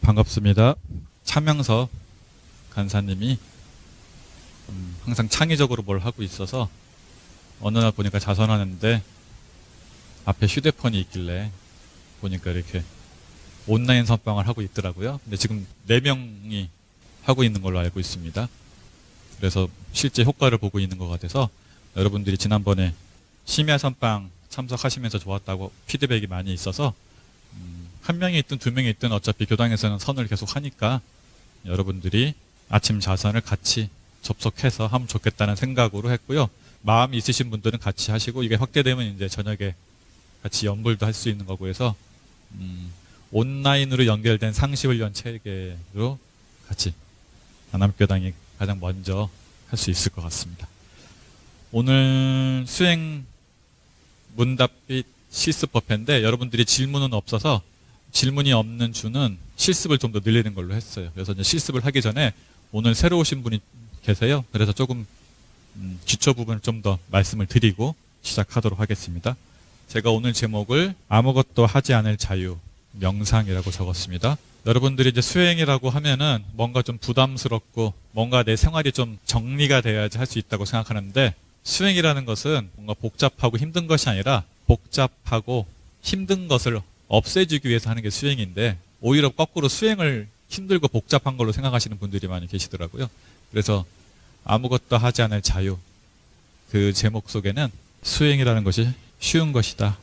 반갑습니다. 차명서 간사님이 항상 창의적으로 뭘 하고 있어서 어느 날 보니까 자선하는데 앞에 휴대폰이 있길래 보니까 이렇게 온라인 선방을 하고 있더라고요. 근데 지금 4명이 하고 있는 걸로 알고 있습니다. 그래서 실제 효과를 보고 있는 것 같아서 여러분들이 지난번에 심야 선방 참석하시면서 좋았다고 피드백이 많이 있어서 한 명이 있든 2명이 있든 어차피 교당에서는 선을 계속 하니까 여러분들이 아침 자선을 같이 접속해서 하면 좋겠다는 생각으로 했고요. 마음이 있으신 분들은 같이 하시고 이게 확대되면 이제 저녁에 같이 연불도 할 수 있는 거고 해서 온라인으로 연결된 상시훈련 체계로 같이 안암교당이 가장 먼저 할 수 있을 것 같습니다. 오늘 수행 문답 및 실습법회인데 여러분들이 질문은 없어서 질문이 없는 주는 실습을 좀 더 늘리는 걸로 했어요. 그래서 이제 실습을 하기 전에 오늘 새로 오신 분이 계세요. 그래서 조금 기초 부분을 좀 더 말씀을 드리고 시작하도록 하겠습니다. 제가 오늘 제목을 아무것도 하지 않을 자유, 명상이라고 적었습니다. 여러분들이 이제 수행이라고 하면은 뭔가 좀 부담스럽고 뭔가 내 생활이 좀 정리가 돼야지 할 수 있다고 생각하는데 수행이라는 것은 뭔가 복잡하고 힘든 것이 아니라 복잡하고 힘든 것을 없애주기 위해서 하는 게 수행인데 오히려 거꾸로 수행을 힘들고 복잡한 걸로 생각하시는 분들이 많이 계시더라고요. 그래서 아무것도 하지 않을 자유, 그 제목 속에는 수행이라는 것이 쉬운 것이다,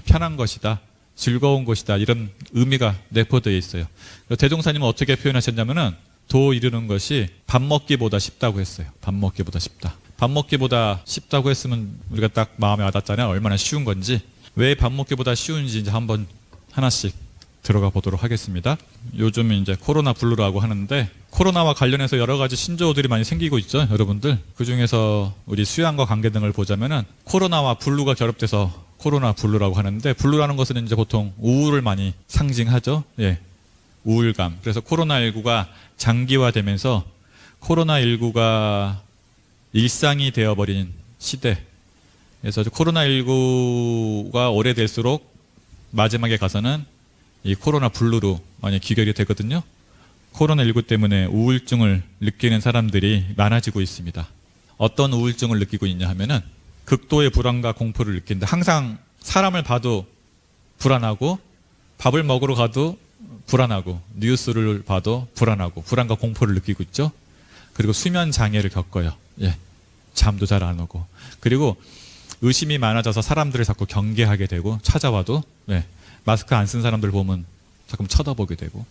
편한 것이다, 즐거운 것이다 이런 의미가 내포되어 있어요. 대종사님은 어떻게 표현하셨냐면은 도 이루는 것이 밥 먹기보다 쉽다고 했어요. 밥 먹기보다 쉽다. 밥 먹기보다 쉽다고 했으면 우리가 딱 마음에 와닿잖아요. 얼마나 쉬운 건지. 왜 밥 먹기보다 쉬운지 이제 한번 하나씩 들어가 보도록 하겠습니다. 요즘 이제 코로나 블루라고 하는데 코로나와 관련해서 여러 가지 신조어들이 많이 생기고 있죠, 여러분들. 그 중에서 우리 수양과 관계 등을 보자면은 코로나와 블루가 결합돼서 코로나 블루라고 하는데 블루라는 것은 이제 보통 우울을 많이 상징하죠. 예. 우울감. 그래서 코로나19가 장기화되면서 코로나19가 일상이 되어버린 시대. 그래서 코로나19가 오래될수록 마지막에 가서는 이 코로나 블루로 많이 귀결이 되거든요. 코로나19 때문에 우울증을 느끼는 사람들이 많아지고 있습니다. 어떤 우울증을 느끼고 있냐 하면은 극도의 불안과 공포를 느낀다. 항상 사람을 봐도 불안하고 밥을 먹으러 가도 불안하고 뉴스를 봐도 불안하고 불안과 공포를 느끼고 있죠. 그리고 수면 장애를 겪어요. 예. 잠도 잘 안 오고. 그리고 의심이 많아져서 사람들을 자꾸 경계하게 되고 찾아와도 마스크 안 쓴 사람들 보면 자꾸 쳐다보게 되고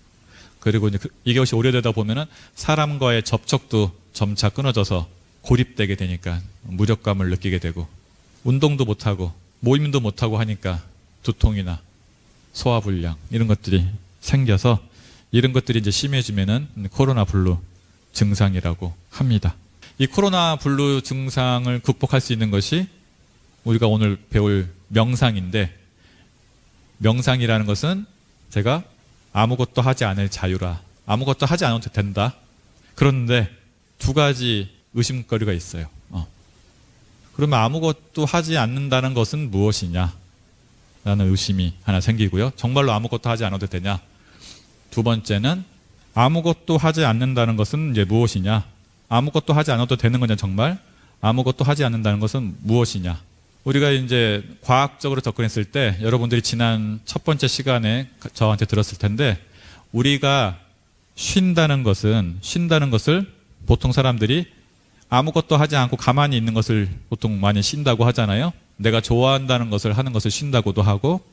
그리고 이제 이것이 오래되다 보면은 사람과의 접촉도 점차 끊어져서 고립되게 되니까 무력감을 느끼게 되고 운동도 못하고 모임도 못하고 하니까 두통이나 소화불량 이런 것들이 생겨서 이런 것들이 이제 심해지면은 코로나 블루 증상이라고 합니다. 이 코로나 블루 증상을 극복할 수 있는 것이 우리가 오늘 배울 명상인데 명상이라는 것은 제가 아무것도 하지 않을 자유라. 아무것도 하지 않아도 된다. 그런데 2가지 의심거리가 있어요. 그러면 아무것도 하지 않는다는 것은 무엇이냐? 라는 의심이 하나 생기고요. 정말로 아무것도 하지 않아도 되냐? 2번째는 아무것도 하지 않는다는 것은 이제 무엇이냐? 아무것도 하지 않아도 되는 거냐 정말? 아무것도 하지 않는다는 것은 무엇이냐? 우리가 이제 과학적으로 접근했을 때 여러분들이 지난 첫 번째 시간에 저한테 들었을 텐데 우리가 쉰다는 것을 보통 사람들이 아무것도 하지 않고 가만히 있는 것을 보통 많이 쉰다고 하잖아요. 내가 좋아한다는 것을 하는 것을 쉰다고도 하고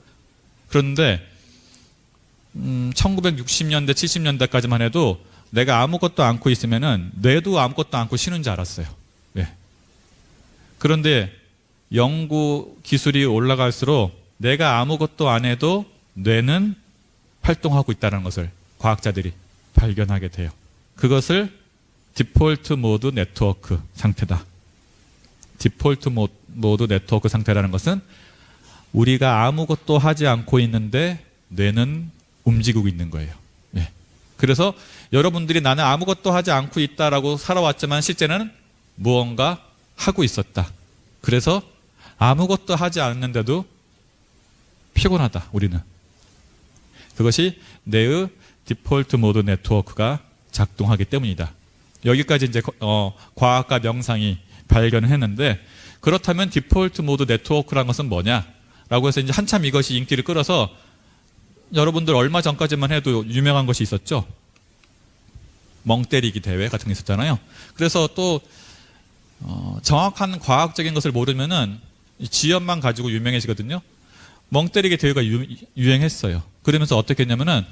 그런데 1960년대 70년대까지만 해도 내가 아무것도 않고 있으면은 뇌도 아무것도 않고 쉬는 줄 알았어요. 네. 그런데 연구 기술이 올라갈수록 내가 아무것도 안 해도 뇌는 활동하고 있다는 것을 과학자들이 발견하게 돼요. 그것을 디폴트 모드 네트워크 상태다. 디폴트 모드 네트워크 상태라는 것은 우리가 아무것도 하지 않고 있는데 뇌는 움직이고 있는 거예요. 예. 그래서 여러분들이 나는 아무것도 하지 않고 있다라고 살아왔지만 실제는 무언가 하고 있었다. 그래서 아무것도 하지 않는데도 피곤하다, 우리는. 그것이 뇌의 디폴트 모드 네트워크가 작동하기 때문이다. 여기까지 이제 과학과 명상이 발견했는데, 그렇다면 디폴트 모드 네트워크라는 것은 뭐냐라고 해서 이제 한참 이것이 인기를 끌어서 여러분들 얼마 전까지만 해도 유명한 것이 있었죠. 멍 때리기 대회 같은 게 있었잖아요. 그래서 또 정확한 과학적인 것을 모르면은 지연만 가지고 유명해지거든요. 멍 때리기 대회가 유행했어요. 그러면서 어떻게 했냐면은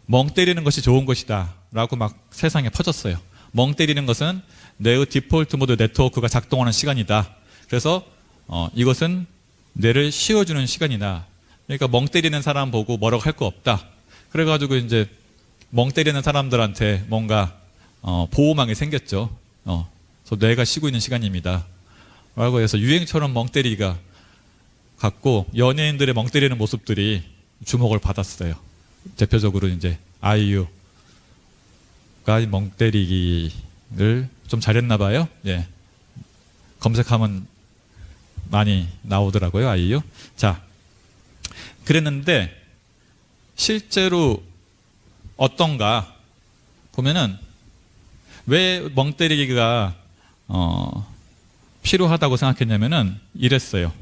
멍 때리는 것이 좋은 것이다 라고 막 세상에 퍼졌어요. 멍 때리는 것은 뇌의 디폴트 모드 네트워크가 작동하는 시간이다. 그래서 이것은 뇌를 쉬어주는 시간이다. 그러니까 멍 때리는 사람 보고 뭐라고 할 거 없다. 그래가지고 이제 멍 때리는 사람들한테 뭔가 보호망이 생겼죠. 그래서 뇌가 쉬고 있는 시간입니다 라고 해서 유행처럼 멍 때리기가 갔고, 연예인들의 멍 때리는 모습들이 주목을 받았어요. 대표적으로 이제 아이유가 멍 때리기를 좀 잘했나 봐요. 예. 검색하면 많이 나오더라고요, 아이유. 자, 그랬는데 실제로 어떤가 보면은 왜 멍 때리기가 필요하다고 생각했냐면은 이랬어요.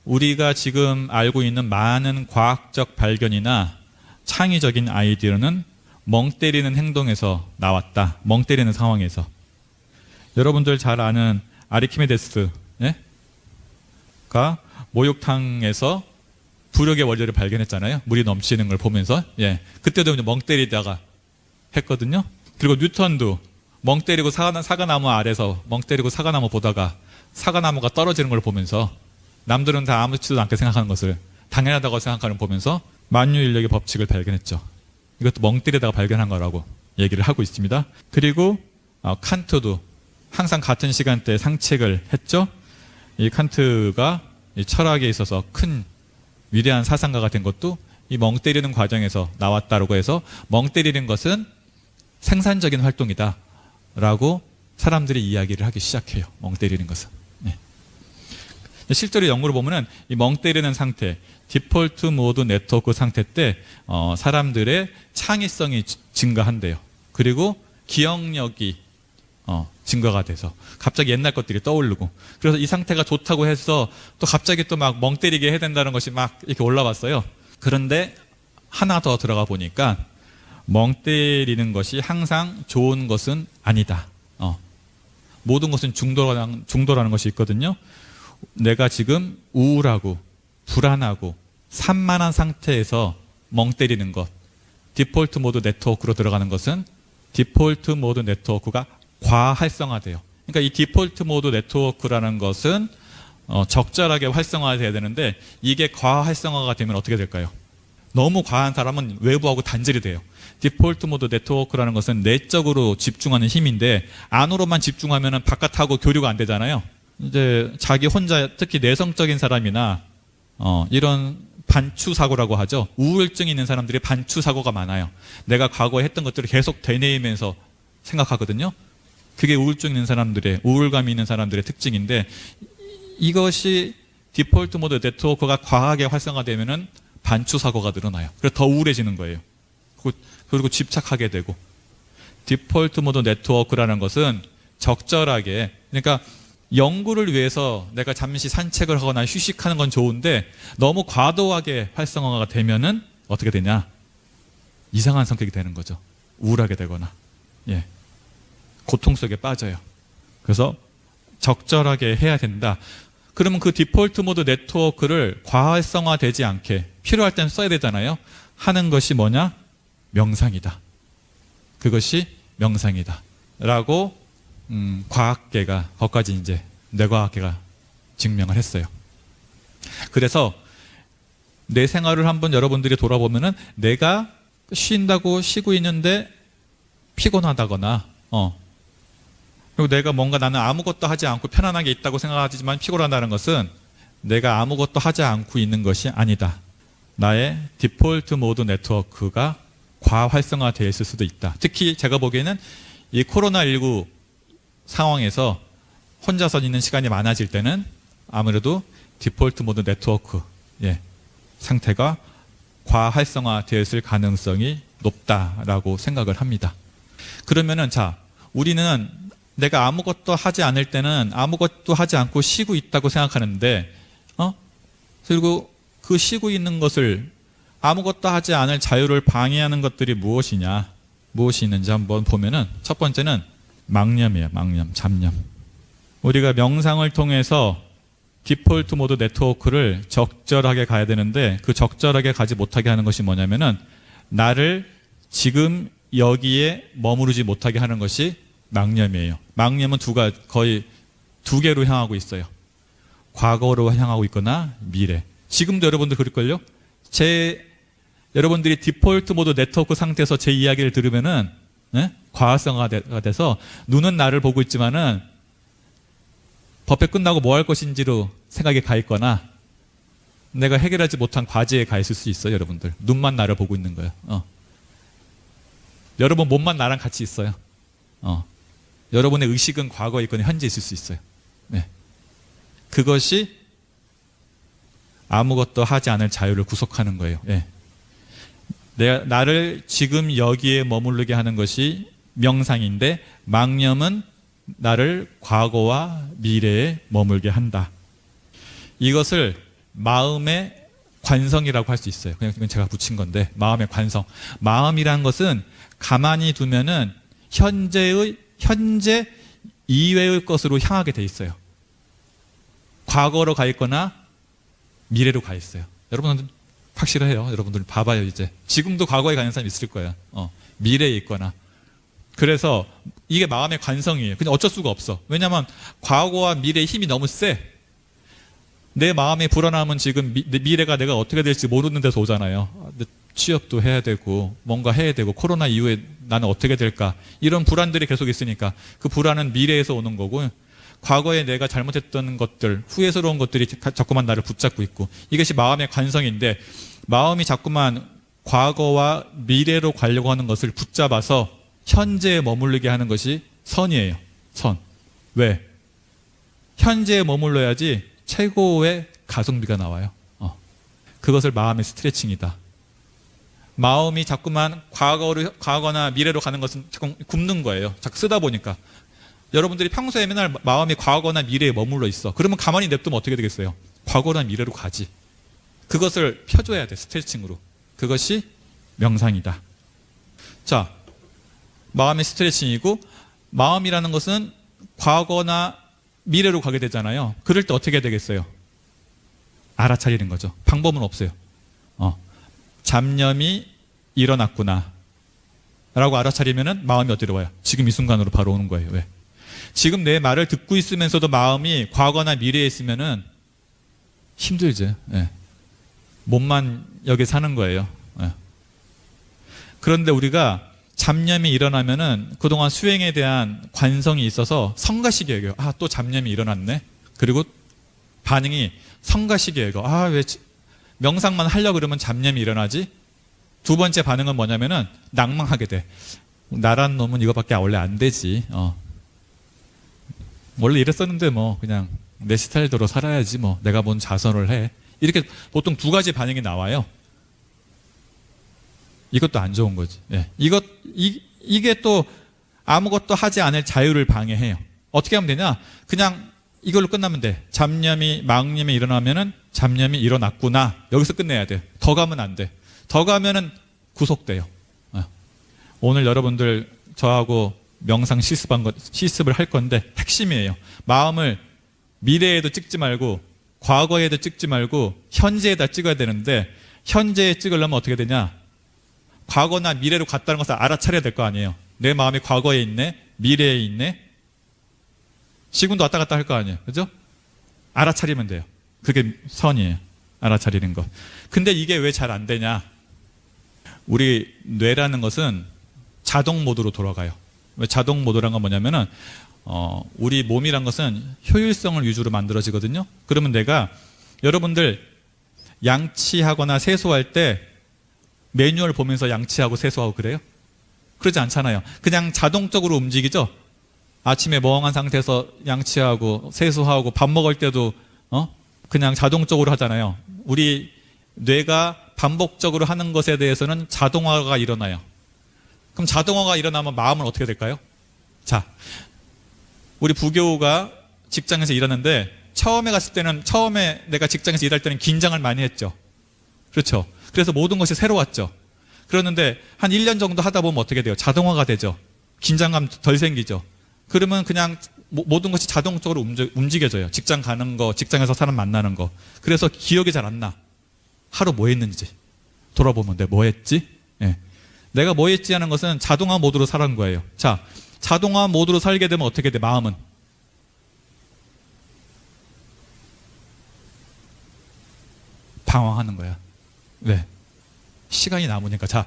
우리가 지금 알고 있는 많은 과학적 발견이나 창의적인 아이디어는 멍 때리는 행동에서 나왔다. 멍 때리는 상황에서. 여러분들 잘 아는 아르키메데스가 목욕탕에서 부력의 원리를 발견했잖아요. 물이 넘치는 걸 보면서. 예. 그때도 멍 때리다가 했거든요. 그리고 뉴턴도 멍 때리고 사과나무 아래서 멍 때리고 사과나무 보다가 사과나무가 떨어지는 걸 보면서, 남들은 다 아무렇지도 않게 생각하는 것을 당연하다고 생각하는 걸 보면서 만유인력의 법칙을 발견했죠. 이것도 멍 때리다가 발견한 거라고 얘기를 하고 있습니다. 그리고 칸트도 항상 같은 시간대에 상책을 했죠. 이 칸트가 이 철학에 있어서 큰 위대한 사상가가 된 것도 이 멍 때리는 과정에서 나왔다고 해서 멍 때리는 것은 생산적인 활동이다 라고 사람들이 이야기를 하기 시작해요. 멍 때리는 것은. 네. 실제로 연구를 보면은 이 멍 때리는 상태, 디폴트 모드 네트워크 상태 때 사람들의 창의성이 증가한대요. 그리고 기억력이 증가가 돼서 갑자기 옛날 것들이 떠오르고, 그래서 이 상태가 좋다고 해서 또 갑자기 또 막 멍 때리게 해야 된다는 것이 막 이렇게 올라왔어요. 그런데 하나 더 들어가 보니까 멍 때리는 것이 항상 좋은 것은 아니다. 모든 것은 중도라는 것이 있거든요. 내가 지금 우울하고 불안하고 산만한 상태에서 멍 때리는 것, 디폴트 모드 네트워크로 들어가는 것은 디폴트 모드 네트워크가 과활성화돼요. 그러니까 이 디폴트 모드 네트워크라는 것은 적절하게 활성화돼야 되는데, 이게 과활성화가 되면 어떻게 될까요? 너무 과한 사람은 외부하고 단절이 돼요. 디폴트 모드 네트워크라는 것은 내적으로 집중하는 힘인데, 안으로만 집중하면 바깥하고 교류가 안 되잖아요. 이제 자기 혼자, 특히 내성적인 사람이나 이런 반추사고라고 하죠. 우울증이 있는 사람들이 반추사고가 많아요. 내가 과거에 했던 것들을 계속 되뇌이면서 생각하거든요. 그게 우울증 있는 사람들의, 우울감이 있는 사람들의 특징인데, 이것이 디폴트 모드 네트워크가 과하게 활성화되면은 반추사고가 늘어나요. 그래서 더 우울해지는 거예요. 그리고 집착하게 되고. 디폴트 모드 네트워크라는 것은 적절하게, 그러니까 연구를 위해서 내가 잠시 산책을 하거나 휴식하는 건 좋은데, 너무 과도하게 활성화가 되면은 어떻게 되냐? 이상한 성격이 되는 거죠. 우울하게 되거나, 예, 고통 속에 빠져요. 그래서 적절하게 해야 된다. 그러면 그 디폴트 모드 네트워크를 과활성화되지 않게 필요할 땐 써야 되잖아요. 하는 것이 뭐냐? 명상이다. 그것이 명상이다 라고 과학계가, 거기까지 이제 뇌과학계가 증명을 했어요. 그래서 내 생활을 한번 여러분들이 돌아보면은, 내가 쉰다고 쉬고 있는데 피곤하다거나 그리고 내가 뭔가 나는 아무것도 하지 않고 편안하게 있다고 생각하지만 피곤하다는 것은 내가 아무것도 하지 않고 있는 것이 아니다. 나의 디폴트 모드 네트워크가 과활성화되어 있을 수도 있다. 특히 제가 보기에는 이 코로나19 상황에서 혼자서 있는 시간이 많아질 때는 아무래도 디폴트 모드 네트워크 상태가 과활성화되어 있을 가능성이 높다라고 생각을 합니다. 그러면은 자, 우리는 내가 아무것도 하지 않을 때는 아무것도 하지 않고 쉬고 있다고 생각하는데, 그리고 그 쉬고 있는 것을 아무것도 하지 않을 자유를 방해하는 것들이 무엇이 있는지 한번 보면은 첫 번째는 망념이에요. 망념, 잡념. 우리가 명상을 통해서 디폴트 모드 네트워크를 적절하게 가야 되는데 그 적절하게 가지 못하게 하는 것이 뭐냐면은 나를 지금 여기에 머무르지 못하게 하는 것이 망념이에요. 망념은 거의 두 개로 향하고 있어요. 과거로 향하고 있거나 미래. 지금도 여러분들 그럴걸요? 여러분들이 디폴트 모드 네트워크 상태에서 제 이야기를 들으면은 과학성화가 돼서 눈은 나를 보고 있지만은 법회 끝나고 뭐 할 것인지로 생각이 가 있거나 내가 해결하지 못한 과제에 가 있을 수 있어요. 여러분들 눈만 나를 보고 있는 거예요. 여러분 몸만 나랑 같이 있어요. 여러분의 의식은 과거에 있거나 현재에 있을 수 있어요. 네. 그것이 아무것도 하지 않을 자유를 구속하는 거예요. 네. 나를 지금 여기에 머무르게 하는 것이 명상인데 망념은 나를 과거와 미래에 머물게 한다. 이것을 마음의 관성이라고 할 수 있어요. 그냥 이건 제가 붙인 건데 마음의 관성. 마음이란 것은 가만히 두면은 현재 이외의 것으로 향하게 돼 있어요. 과거로 가 있거나 미래로 가 있어요. 여러분들 확실해요. 여러분들 봐봐요. 이제 지금도 과거에 가는 사람 있을 거예요. 미래에 있거나. 그래서 이게 마음의 관성이에요. 그냥 어쩔 수가 없어. 왜냐하면 과거와 미래의 힘이 너무 세. 내 마음의 불안함은 지금 미래가 내가 어떻게 될지 모르는 데서 오잖아요. 취업도 해야 되고 뭔가 해야 되고 코로나 이후에 나는 어떻게 될까, 이런 불안들이 계속 있으니까 그 불안은 미래에서 오는 거고, 과거에 내가 잘못했던 것들, 후회스러운 것들이 자꾸만 나를 붙잡고 있고, 이것이 마음의 관성인데 마음이 자꾸만 과거와 미래로 가려고 하는 것을 붙잡아서 현재에 머무르게 하는 것이 선이에요. 선. 왜? 현재에 머물러야지 최고의 가성비가 나와요. 그것을 마음의 스트레칭이다. 마음이 자꾸만 과거나 미래로 가는 것은 자꾸 굽는 거예요. 자꾸 쓰다 보니까. 여러분들이 평소에 맨날 마음이 과거나 미래에 머물러 있어. 그러면 가만히 냅두면 어떻게 되겠어요? 과거나 미래로 가지. 그것을 펴줘야 돼. 스트레칭으로. 그것이 명상이다. 자, 마음의 스트레칭이고, 마음이라는 것은 과거나 미래로 가게 되잖아요. 그럴 때 어떻게 되겠어요? 알아차리는 거죠. 방법은 없어요. 잡념이 일어났구나 라고 알아차리면은 마음이 어디로 와요? 지금 이 순간으로 바로 오는 거예요. 왜? 지금 내 말을 듣고 있으면서도 마음이 과거나 미래에 있으면은 힘들지. 예. 몸만 여기 사는 거예요. 예. 그런데 우리가 잡념이 일어나면은 그동안 수행에 대한 관성이 있어서 성가시게 여겨요. 또 잡념이 일어났네. 그리고 반응이 성가시게 여겨. 왜 명상만 하려고 그러면 잡념이 일어나지? 두 번째 반응은 뭐냐면은 낭망하게 돼. 나란 놈은 이거밖에 원래 안 되지. 원래 이랬었는데 뭐 그냥 내 스타일대로 살아야지 뭐, 내가 뭔 자선을 해. 이렇게 보통 두 가지 반응이 나와요. 이것도 안 좋은 거지. 예. 이게 또 아무것도 하지 않을 자유를 방해해요. 어떻게 하면 되냐? 그냥 이걸로 끝나면 돼. 망념이 일어나면은 잡념이 일어났구나. 여기서 끝내야 돼. 더 가면 안 돼. 더 가면은 구속돼요. 오늘 여러분들 저하고 명상 실습을 할 건데 핵심이에요. 마음을 미래에도 찍지 말고 과거에도 찍지 말고 현재에다 찍어야 되는데, 현재에 찍으려면 어떻게 되냐? 과거나 미래로 갔다는 것을 알아차려야 될 거 아니에요. 내 마음이 과거에 있네, 미래에 있네, 지금도 왔다 갔다 할 거 아니에요. 그죠? 알아차리면 돼요. 그게 선이에요. 알아차리는 것. 근데 이게 왜 잘 안 되냐? 우리 뇌라는 것은 자동 모드로 돌아가요. 왜 자동 모드란 건 뭐냐면은 우리 몸이란 것은 효율성을 위주로 만들어지거든요. 그러면 여러분들 양치하거나 세수할 때 매뉴얼 보면서 양치하고 세수하고 그래요? 그러지 않잖아요. 그냥 자동적으로 움직이죠. 아침에 멍한 상태에서 양치하고 세수하고 밥 먹을 때도 그냥 자동적으로 하잖아요. 우리 뇌가 반복적으로 하는 것에 대해서는 자동화가 일어나요. 그럼 자동화가 일어나면 마음은 어떻게 될까요? 자, 우리 부교가 직장에서 일하는데 처음에 갔을 때는 처음에 내가 직장에서 일할 때는 긴장을 많이 했죠. 그렇죠. 그래서 모든 것이 새로웠죠. 그러는데 한 1년 정도 하다 보면 어떻게 돼요? 자동화가 되죠. 긴장감 덜 생기죠. 그러면 그냥 모든 것이 자동적으로 움직여져요. 직장 가는 거, 직장에서 사람 만나는 거. 그래서 기억이 잘 안 나. 하루 뭐 했는지 돌아보면 내가 뭐 했지? 예. 내가 뭐 했지 하는 것은 자동화 모드로 살은 거예요. 자, 자동화 모드로 살게 되면 어떻게 돼? 마음은 방황하는 거야. 왜? 시간이 남으니까. 자,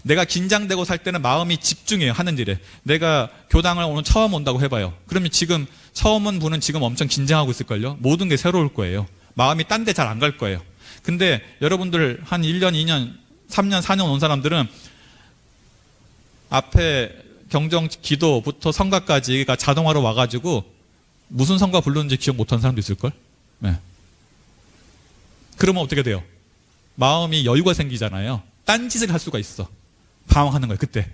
내가 긴장되고 살 때는 마음이 집중해요. 하는 일에. 내가 교당을 오늘 처음 온다고 해봐요. 그러면 지금 처음 온 분은 지금 엄청 긴장하고 있을걸요? 모든 게 새로울 거예요. 마음이 딴 데 잘 안 갈 거예요. 근데 여러분들 한 1년, 2년, 3년, 4년 온 사람들은 앞에 경정 기도부터 성가까지가 자동화로 와가지고 무슨 성가 부르는지 기억 못하는 사람도 있을걸? 네. 그러면 어떻게 돼요? 마음이 여유가 생기잖아요. 딴짓을 할 수가 있어. 방황하는 거예요. 그때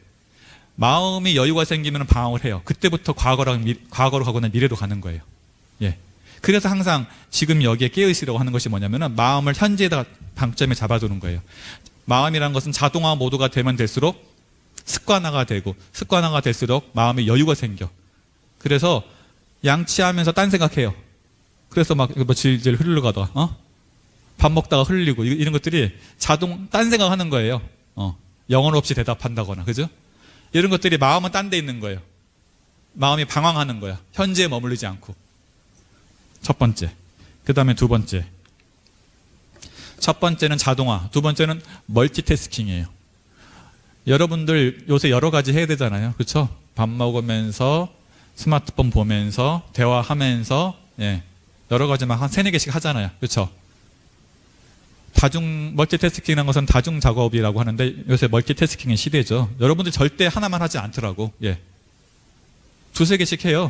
마음이 여유가 생기면 방황을 해요. 그때부터 과거로 가거나 미래로 가는 거예요. 예. 그래서 항상 지금 여기에 깨어있으라고 하는 것이 뭐냐면은 마음을 현재에다 방점에 잡아두는 거예요. 마음이라는 것은 자동화 모드가 되면 될수록 습관화가 되고 습관화가 될수록 마음에 여유가 생겨. 그래서 양치하면서 딴 생각해요. 그래서 막 질질 흘러가다가 밥 먹다가 흘리고 이런 것들이 딴 생각하는 거예요. 영혼 없이 대답한다거나, 그죠? 이런 것들이 마음은 딴 데 있는 거예요. 마음이 방황하는 거야. 현재에 머물르지 않고. 첫 번째. 그 다음에 두 번째. 첫 번째는 자동화, 두 번째는 멀티태스킹이에요. 여러분들 요새 여러 가지 해야 되잖아요. 그렇죠? 밥 먹으면서 스마트폰 보면서 대화하면서 예. 여러 가지 막 한 3-4개씩 하잖아요. 그렇죠? 멀티태스킹이라는 것은 다중 작업이라고 하는데 요새 멀티태스킹의 시대죠. 여러분들 절대 하나만 하지 않더라고. 예. 2-3개씩 해요.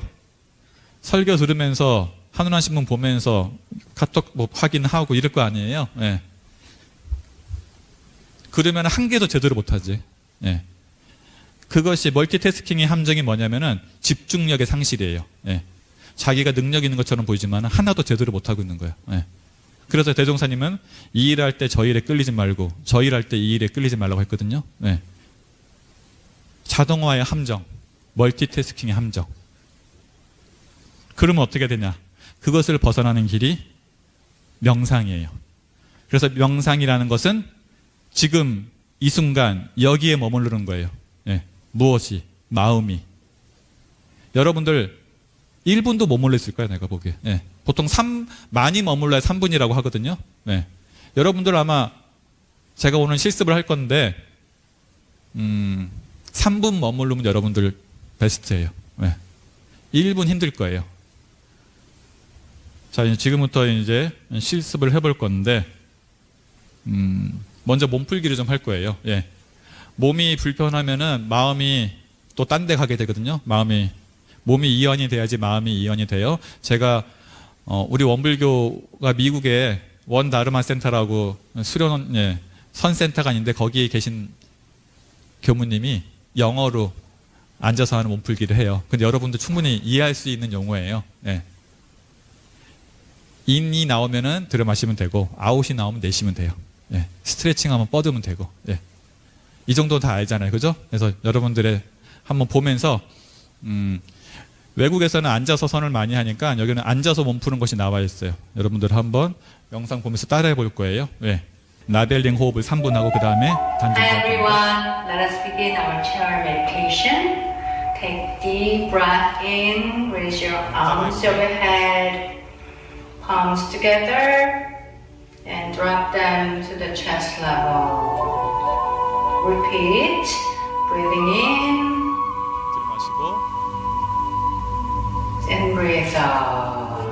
설교 들으면서 한운한 신문 보면서 카톡 뭐 확인하고 이럴 거 아니에요. 예. 그러면 한 개도 제대로 못하지. 예. 그것이 멀티태스킹의 함정이 뭐냐면은 집중력의 상실이에요. 예. 자기가 능력 있는 것처럼 보이지만 하나도 제대로 못하고 있는 거예요. 예. 그래서 대종사님은 이 일할 때 저 일에 끌리지 말고 저 일할 때 이 일에 끌리지 말라고 했거든요. 예. 자동화의 함정, 멀티태스킹의 함정. 그러면 어떻게 되냐? 그것을 벗어나는 길이 명상이에요. 그래서 명상이라는 것은 지금 이 순간 여기에 머무르는 거예요. 예. 무엇이? 마음이. 여러분들 1분도 머물러 있을 거예요. 내가 보기에. 예. 보통 많이 머물러야 3분이라고 하거든요. 예. 여러분들 아마 제가 오늘 실습을 할 건데 3분 머무르면 여러분들 베스트예요. 예. 1분 힘들 거예요. 자, 지금부터 이제 실습을 해볼 건데 먼저 몸풀기를 좀 할 거예요. 예. 몸이 불편하면은 마음이 또 딴 데 가게 되거든요. 몸이 이완이 돼야지 마음이 이완이 돼요. 제가 우리 원불교가 미국에 원다르마 센터라고 수련 선센터가 있는데 거기에 계신 교무님이 영어로 앉아서 하는 몸풀기를 해요. 근데 여러분들 충분히 이해할 수 있는 용어예요. 예. 인이 나오면은 들여 마시면 되고 아웃이 나오면 내쉬면 돼요. 예. 스트레칭하면 뻗으면 되고. 예. 이 정도는 다 알잖아요. 그죠? 그래서 여러분들의 한번 보면서 외국에서는 앉아서 선을 많이 하니까 여기는 앉아서 몸 푸는 것이 나와 있어요. 여러분들 한번 영상 보면서 따라해 볼 거예요. 예. 라벨링 호흡을 3분 하고 그 다음에 단전. Hi everyone, let us begin our chair meditation. Take deep breath in, raise your arms overhead, palms together, and drop them to the chest level. Repeat, breathing in. 들이마시고. And breathe out.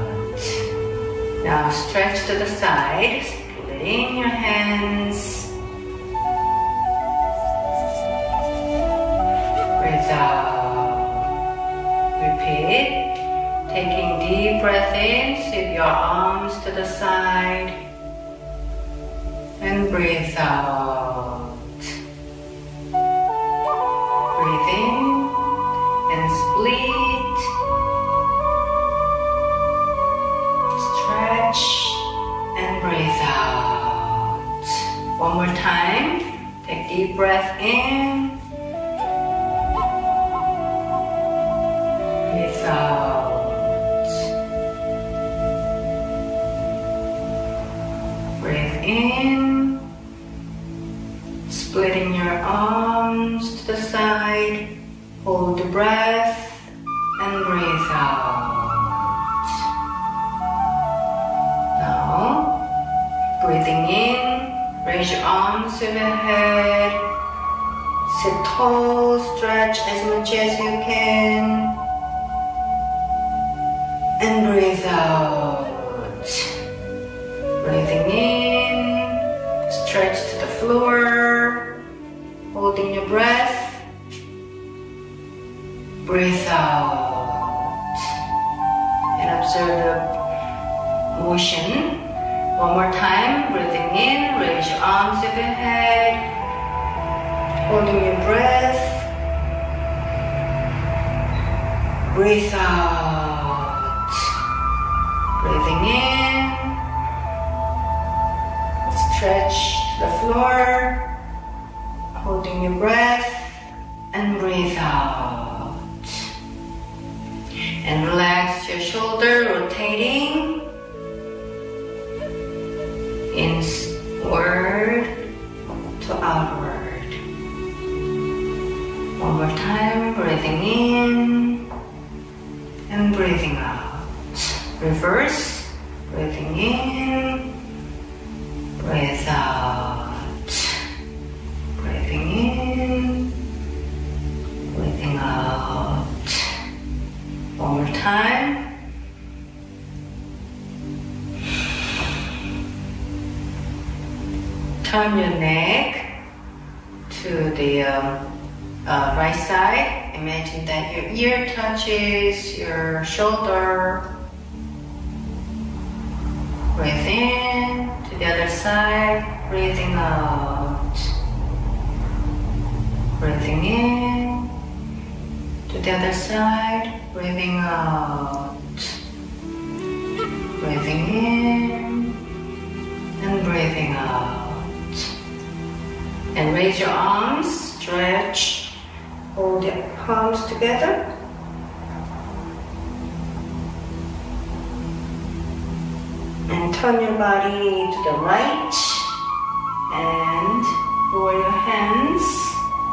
Now stretch to the side, splitting your hands. Breathe out. Repeat. Taking deep breath in, sweep your arms to the side. And breathe out. split, stretch, and breathe out. One more time. Take deep breath in, breathe out. Breathe in, splitting your arms to the side. Hold the breath and breathe out. Now, breathing in, raise your arms overhead. Sit tall, stretch as much as you can. And breathe out. Breathing in, stretch to the floor. Holding your breath. Breathe out. And observe the motion. One more time, breathing in, raise your arms overhead, holding your breath, breathe out, breathing in, stretch to the floor, holding your breath, and breathe out. And relax your shoulder, rotating inward to outward. One more time, breathing in and breathing out. Reverse, breathing in, breathe out. Breathing in, breathing out. One more time. Turn your neck to the right side. Imagine that your ear touches your shoulder. Breathe in to the other side, breathing out. Breathing in to the other side, breathing out. Breathing in and breathing out. And raise your arms, stretch, hold your palms together. And turn your body to the right and lower your hands.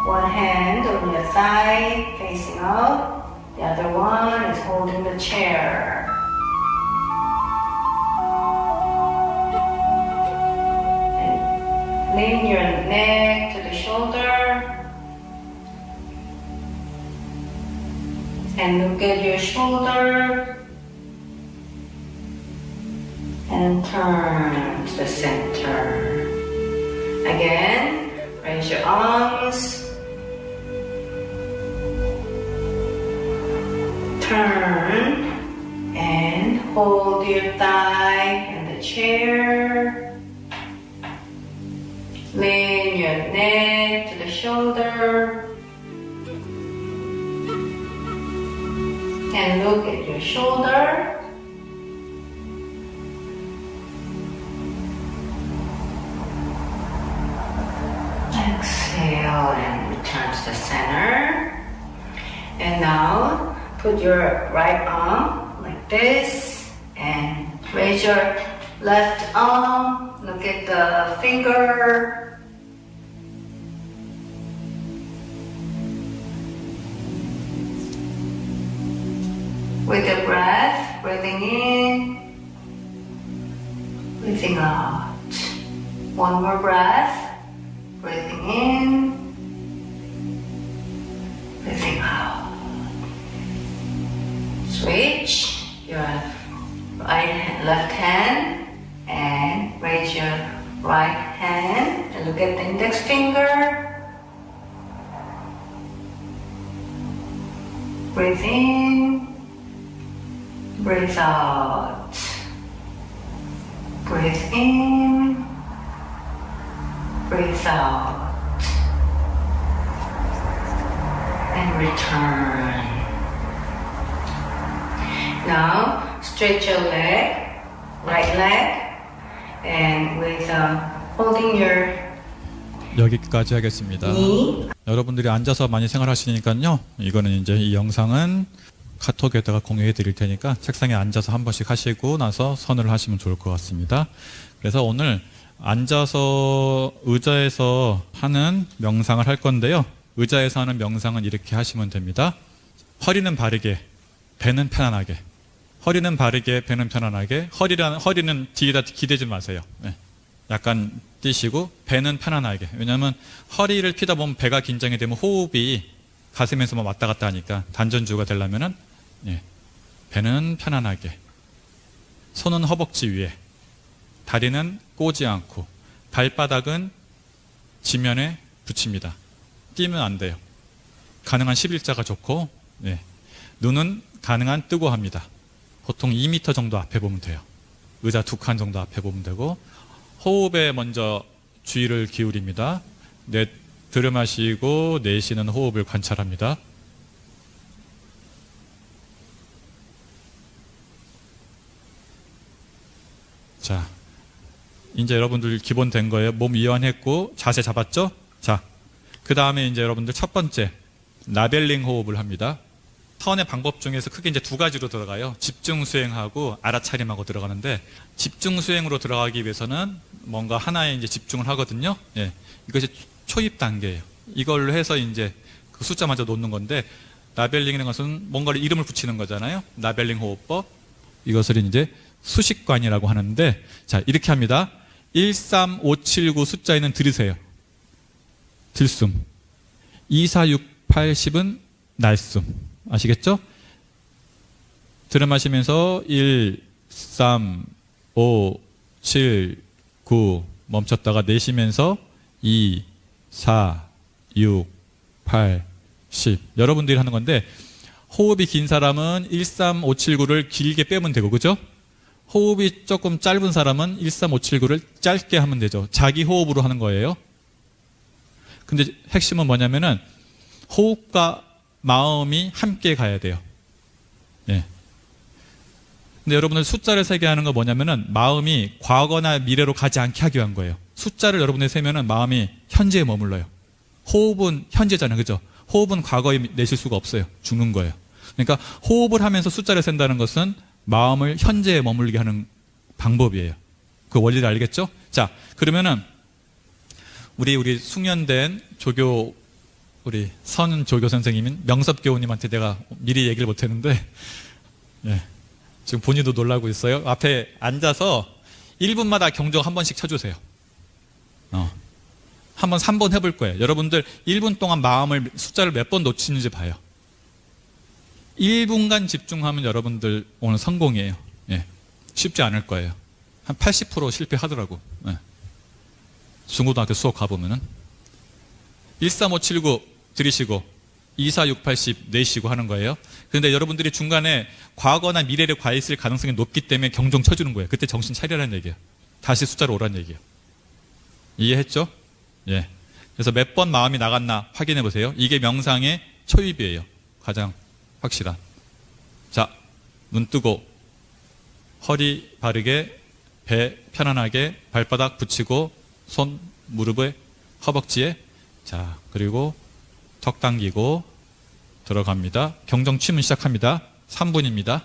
One hand on your thigh facing up, the other one is holding the chair. Lean your neck to the shoulder and look at your shoulder and turn to the center. Again, raise your arms, turn and hold your thigh in the chair. Lean your neck to the shoulder and look at your shoulder. Exhale and return to the center. And now put your right arm like this and raise your left arm. Look at the finger. With your breath, breathing in, breathing out. One more breath, breathing in, breathing out. Switch your left hand and raise your right hand and look at the index finger. Breathe in, breathe out. Breathe in, breathe out. And return. Now, stretch your leg, right leg, and with holding your 여기까지 하겠습니다. knee. 여러분들이 앉아서 많이 생활하시니까요. 이거는 이제 이 영상은 카톡에다가 공유해 드릴 테니까 책상에 앉아서 한 번씩 하시고 나서 선을 하시면 좋을 것 같습니다. 그래서 오늘 앉아서 의자에서 하는 명상을 할 건데요. 의자에서 하는 명상은 이렇게 하시면 됩니다. 허리는 바르게, 배는 편안하게. 허리는 바르게, 배는 편안하게. 허리는 뒤에다 기대지 마세요. 네. 약간 뛰시고 배는 편안하게. 왜냐하면 허리를 피다 보면 배가 긴장이 되면 호흡이 가슴에서만 왔다 갔다 하니까 단전주가 되려면은 배는 편안하게. 손은 허벅지 위에. 다리는 꼬지 않고 발바닥은 지면에 붙입니다. 뛰면 안 돼요. 가능한 11자가 좋고 눈은 가능한 뜨고 합니다. 보통 2m 정도 앞에 보면 돼요. 의자 2칸 정도 앞에 보면 되고 호흡에 먼저 주의를 기울입니다. 들이마시고 내쉬는 호흡을 관찰합니다. 자, 이제 여러분들 기본 된 거예요. 몸 이완했고 자세 잡았죠? 자, 그 다음에 이제 여러분들 첫 번째 라벨링 호흡을 합니다. 선의 방법 중에서 크게 이제 두 가지로 들어가요. 집중 수행하고 알아차림하고 들어가는데 집중 수행으로 들어가기 위해서는 뭔가 하나에 이제 집중을 하거든요. 이것이 초입 단계예요. 이걸로 해서 이제 그 숫자 먼저 놓는 건데 라벨링이라는 것은 뭔가를 이름을 붙이는 거잖아요. 라벨링 호흡법. 이것을 이제 수식관이라고 하는데 자, 이렇게 합니다. 13579 숫자에는 들으세요. 들숨. 24680은 날숨. 아시겠죠? 들이마시면서 1, 3, 5, 7, 9 멈췄다가 내쉬면서 2, 4, 6, 8, 10 여러분들이 하는 건데 호흡이 긴 사람은 1, 3, 5, 7, 9를 길게 빼면 되고 그죠? 호흡이 조금 짧은 사람은 1, 3, 5, 7, 9를 짧게 하면 되죠. 자기 호흡으로 하는 거예요. 근데 핵심은 뭐냐면은 호흡과 마음이 함께 가야 돼요. 근데 여러분들 숫자를 세게 하는 거 뭐냐면은 마음이 과거나 미래로 가지 않게 하기 위한 거예요. 숫자를 여러분들이 세면은 마음이 현재에 머물러요. 호흡은 현재잖아요. 그죠? 호흡은 과거에 내실 수가 없어요. 죽는 거예요. 그러니까 호흡을 하면서 숫자를 센다는 것은 마음을 현재에 머물게 하는 방법이에요. 그 원리를 알겠죠? 자, 그러면은 우리 숙련된 조교 우리 선조교 선생님인 명섭교우님한테 내가 미리 얘기를 못했는데 지금 본인도 놀라고 있어요. 앞에 앉아서 1분마다 경적 한 번씩 쳐주세요. 한번 3번 해볼 거예요. 여러분들 1분 동안 마음을 숫자를 몇 번 놓치는지 봐요. 1분간 집중하면 여러분들 오늘 성공이에요. 쉽지 않을 거예요. 한 80% 실패하더라고. 중고등학교 수업 가보면은 13579 들이쉬고 24680 내쉬고 하는 거예요. 그런데 여러분들이 중간에 과거나 미래를 가 있을 가능성이 높기 때문에 경종 쳐주는 거예요. 그때 정신 차리라는 얘기예요. 다시 숫자로 오라는 얘기예요. 이해했죠? 그래서 몇 번 마음이 나갔나 확인해 보세요. 이게 명상의 초입이에요. 가장 확실한. 자, 눈 뜨고 허리 바르게 배 편안하게 발바닥 붙이고 손 무릎에 허벅지에 자, 그리고 턱 당기고 들어갑니다. 경정 취문 시작합니다. 3분입니다.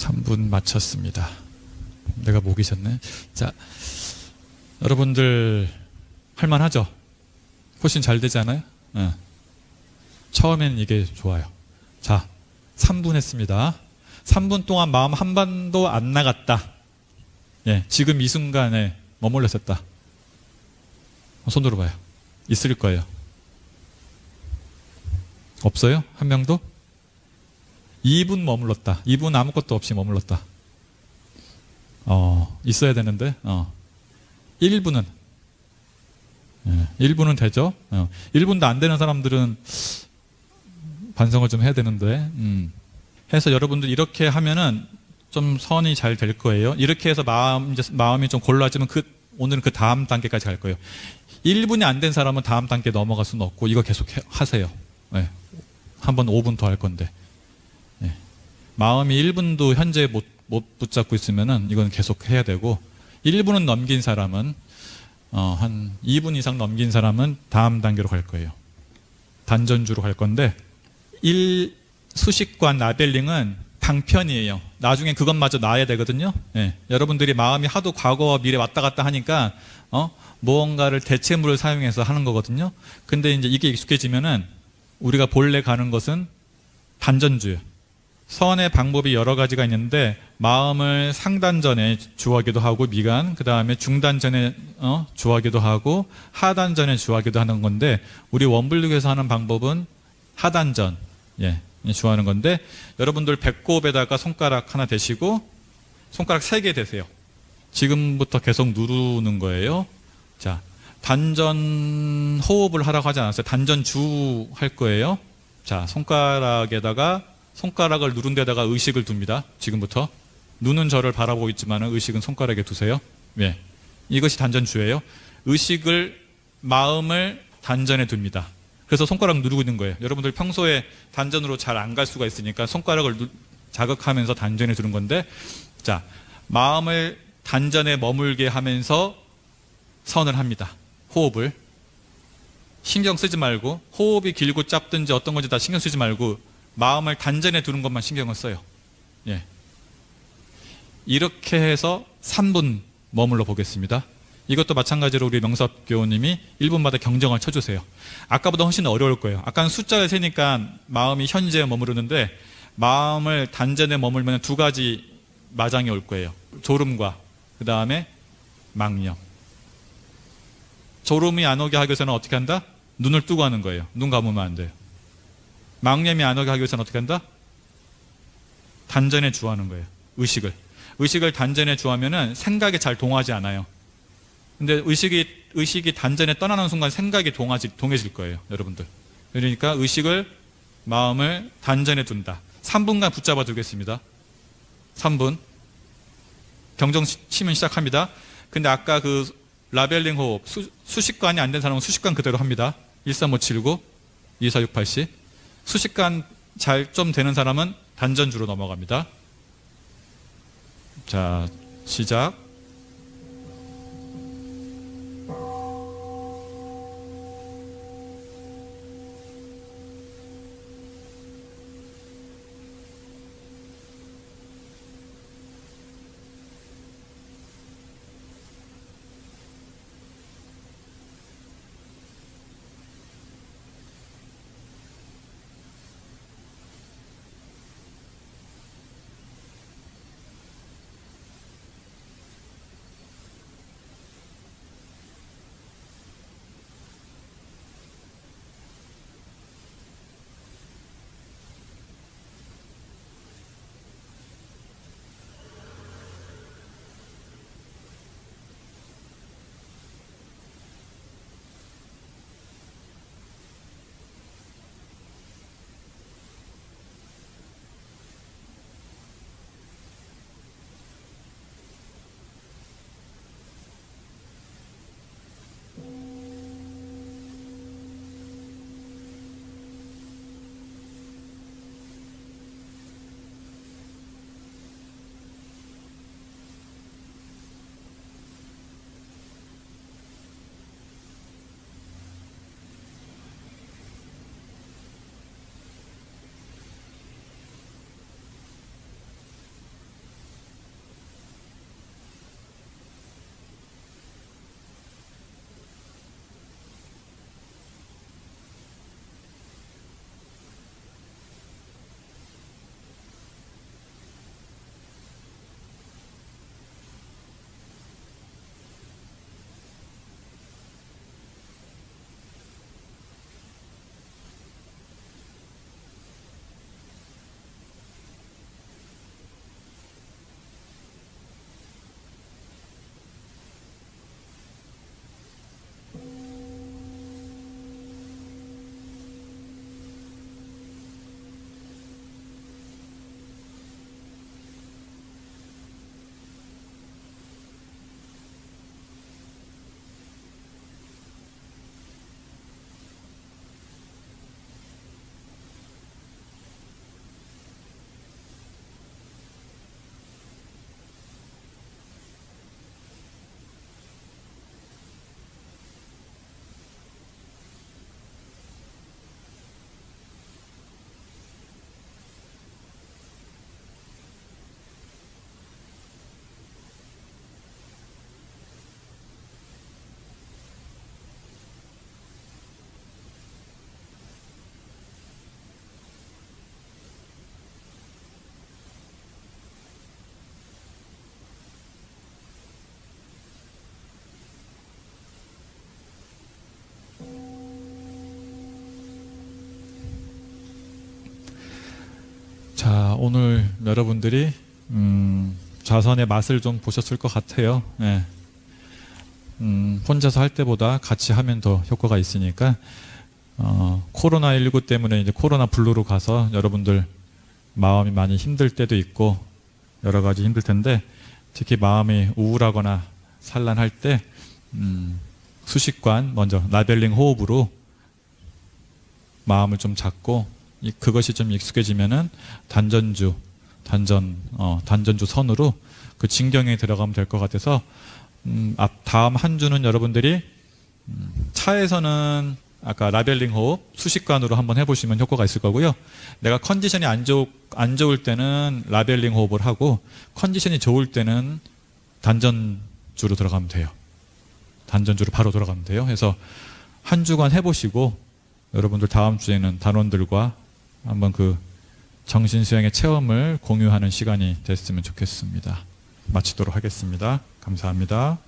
3분 마쳤습니다. 내가 목이 셨네. 자, 여러분들 할만하죠? 훨씬 잘 되지 않아요? 네. 처음에는 이게 좋아요. 자, 3분 했습니다. 3분 동안 마음 한 번도 안 나갔다. 예, 지금 이 순간에 머물러 있었다. 손 들어봐요. 있을 거예요. 없어요? 한 명도? 2분 머물렀다. 2분 아무것도 없이 머물렀다. 있어야 되는데, 1분은? 예, 1분은 되죠? 1분도 안 되는 사람들은 반성을 좀 해야 되는데, 해서 여러분들 이렇게 하면은 좀 선이 잘 될 거예요. 이렇게 해서 마음이 좀 골라지면 오늘은 그 다음 단계까지 갈 거예요. 1분이 안 된 사람은 다음 단계 넘어갈 수는 없고, 이거 계속 하세요. 네. 한번 5분 더 할 건데. 네. 마음이 1분도 현재 못 붙잡고 있으면은 이건 계속 해야 되고, 1분은 넘긴 사람은, 한 2분 이상 넘긴 사람은 다음 단계로 갈 거예요. 단전주로 갈 건데, 수식관 라벨링은 방편이에요. 나중에 그것마저 나아야 되거든요. 예. 여러분들이 마음이 하도 과거와 미래 왔다 갔다 하니까 무언가를 대체물을 사용해서 하는 거거든요. 근데 이제 이게 익숙해지면은 우리가 본래 가는 것은 단전주예요. 선의 방법이 여러 가지가 있는데 마음을 상단전에 주하기도 하고 미간, 그 다음에 중단전에 주하기도 하고 하단전에 주하기도 하는 건데 우리 원불교에서 하는 방법은 하단전, 예. 주하는 건데 여러분들 배꼽에다가 손가락 하나 대시고 손가락 3개 대세요. 지금부터 계속 누르는 거예요. 자, 단전 호흡을 하라고 하지 않았어요. 단전 주 할 거예요. 자, 손가락을 누른 데다가 의식을 둡니다. 지금부터 눈은 저를 바라보고 있지만 의식은 손가락에 두세요. 예. 이것이 단전 주예요. 마음을 단전에 둡니다. 그래서 손가락 누르고 있는 거예요. 여러분들 평소에 단전으로 잘 안 갈 수가 있으니까 손가락을 자극하면서 단전에 두는 건데, 자, 마음을 단전에 머물게 하면서 선을 합니다. 호흡을. 신경 쓰지 말고, 호흡이 길고 짧든지 어떤 건지 다 신경 쓰지 말고, 마음을 단전에 두는 것만 신경을 써요. 예. 이렇게 해서 3분 머물러 보겠습니다. 이것도 마찬가지로 우리 명섭교우님이 1분마다 경정을 쳐주세요. 아까보다 훨씬 어려울 거예요. 아까는 숫자를 세니까 마음이 현재에 머무르는데 마음을 단전에 머물면 2가지 마장이 올 거예요. 졸음과 그 다음에 망념. 졸음이 안 오게 하기 위해서는 어떻게 한다? 눈을 뜨고 하는 거예요. 눈 감으면 안 돼요. 망념이 안 오게 하기 위해서는 어떻게 한다? 단전에 주하는 거예요. 의식을 단전에 주하면은 생각이 잘 동하지 않아요. 근데 의식이 단전에 떠나는 순간 생각이 동해질 거예요, 여러분들. 그러니까 마음을 단전에 둔다. 3분간 붙잡아 두겠습니다. 3분. 경정 치면 시작합니다. 근데 아까 그 라벨링 호흡, 수식관이 안 된 사람은 수식관 그대로 합니다. 13579, 24680. 수식관 잘 좀 되는 사람은 단전주로 넘어갑니다. 자, 시작. 오늘 여러분들이 자선의 맛을 좀 보셨을 것 같아요. 예. 혼자서 할 때보다 같이 하면 더 효과가 있으니까 코로나19 때문에 이제 코로나 블루로 가서 여러분들 마음이 많이 힘들 때도 있고 여러 가지 힘들 텐데 특히 마음이 우울하거나 산란할 때 수식관 먼저 라벨링 호흡으로 마음을 좀 잡고 그것이 좀 익숙해지면은 단전주 선으로 그 진경에 들어가면 될 것 같아서 다음 한 주는 여러분들이 차에서는 아까 라벨링 호흡 수식관으로 한번 해보시면 효과가 있을 거고요. 내가 컨디션이 안 좋을 때는 라벨링 호흡을 하고 컨디션이 좋을 때는 단전주로 들어가면 돼요. 단전주로 바로 들어가면 돼요. 그래서 한 주간 해보시고 여러분들 다음 주에는 단원들과 한번 그 정신수양의 체험을 공유하는 시간이 됐으면 좋겠습니다. 마치도록 하겠습니다. 감사합니다.